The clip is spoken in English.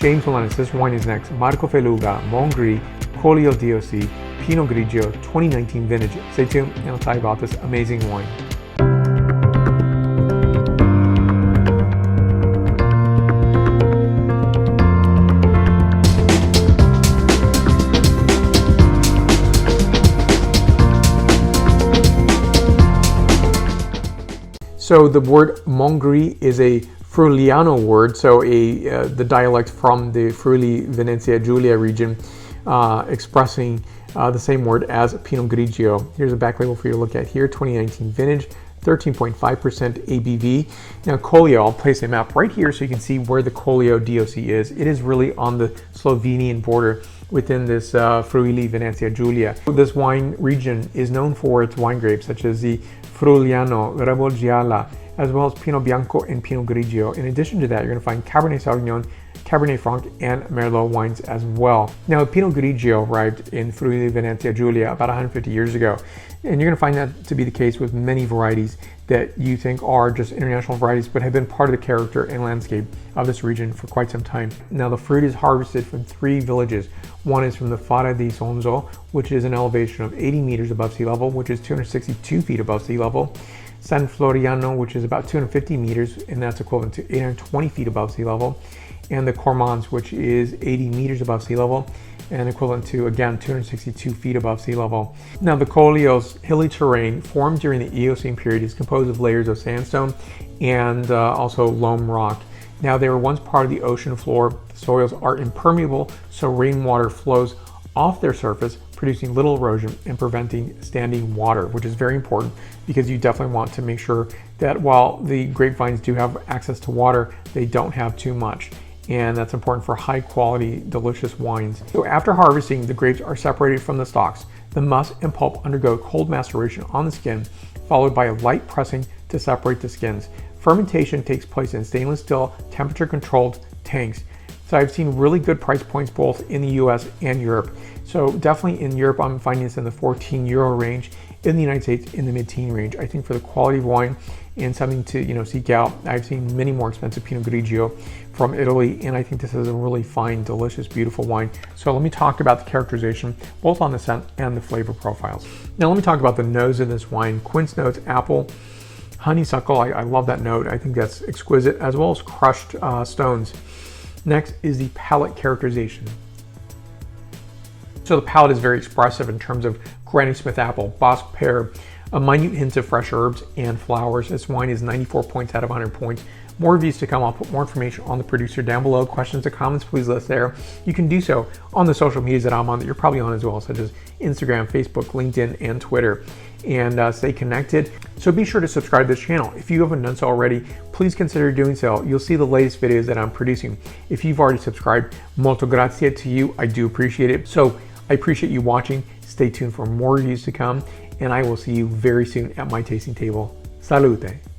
James Melanis, this wine is next. Marco Felluga Mongris Collio DOC Pinot Grigio 2019 vintage. Stay tuned and I'll tell you about this amazing wine. So the word Mongris is a Friulano word, so the dialect from the Friuli Venezia Giulia region, expressing the same word as Pinot Grigio. Here's a back label for you to look at here, 2019 vintage, 13.5% ABV. Now Collio, I'll place a map right here so you can see where the Collio DOC is. It is really on the Slovenian border within this Friuli Venezia Giulia. This wine region is known for its wine grapes such as the Friuliano, Reboggiala, as well as Pinot Bianco and Pinot Grigio. In addition to that, you're going to find Cabernet Sauvignon, Cabernet Franc, and Merlot wines as well. Now, Pinot Grigio arrived in Friuli Venezia Giulia about 150 years ago, and you're going to find that to be the case with many varieties that you think are just international varieties, but have been part of the character and landscape of this region for quite some time. Now, the fruit is harvested from 3 villages. One is from the Fara di Sonzo, which is an elevation of 80 meters above sea level, which is 262 feet above sea level. San Floriano, which is about 250 meters, and that's equivalent to 820 feet above sea level. And the Cormans, which is 80 meters above sea level, and equivalent to, again, 262 feet above sea level. Now, the Collio's hilly terrain formed during the Eocene period is composed of layers of sandstone and also loam rock. Now, they were once part of the ocean floor. The soils are impermeable, so rainwater flows off their surface, producing little erosion and preventing standing water, which is very important because you definitely want to make sure that while the grapevines do have access to water, they don't have too much. And that's important for high quality, delicious wines. So after harvesting, the grapes are separated from the stalks. The must and pulp undergo cold maceration on the skin, followed by a light pressing to separate the skins. Fermentation takes place in stainless steel, temperature controlled tanks. So I've seen really good price points both in the US and Europe. So definitely in Europe, I'm finding this in the 14 euro range. In the United States, in the mid-teen range. I think for the quality of wine and something to seek out, I've seen many more expensive Pinot Grigio from Italy, and I think this is a really fine, delicious, beautiful wine. So let me talk about the characterization, both on the scent and the flavor profiles. Now let me talk about the nose of this wine. Quince notes, apple, honeysuckle. I love that note. I think that's exquisite, as well as crushed stones. Next is the palate characterization. So the palate is very expressive in terms of Granny Smith apple, Bosc pear, minute hints of fresh herbs and flowers. This wine is 94 points out of 100 points. More reviews to come. I'll put more information on the producer down below. Questions or comments, please let us there. You can do so on the social medias that I'm on, that you're probably on as well, such as Instagram, Facebook, LinkedIn, and Twitter. And stay connected. So be sure to subscribe to this channel. If you haven't done so already, please consider doing so. You'll see the latest videos that I'm producing. If you've already subscribed, molto grazie to you. I do appreciate it. So I appreciate you watching. Stay tuned for more reviews to come, and I will see you very soon at my tasting table. Salute!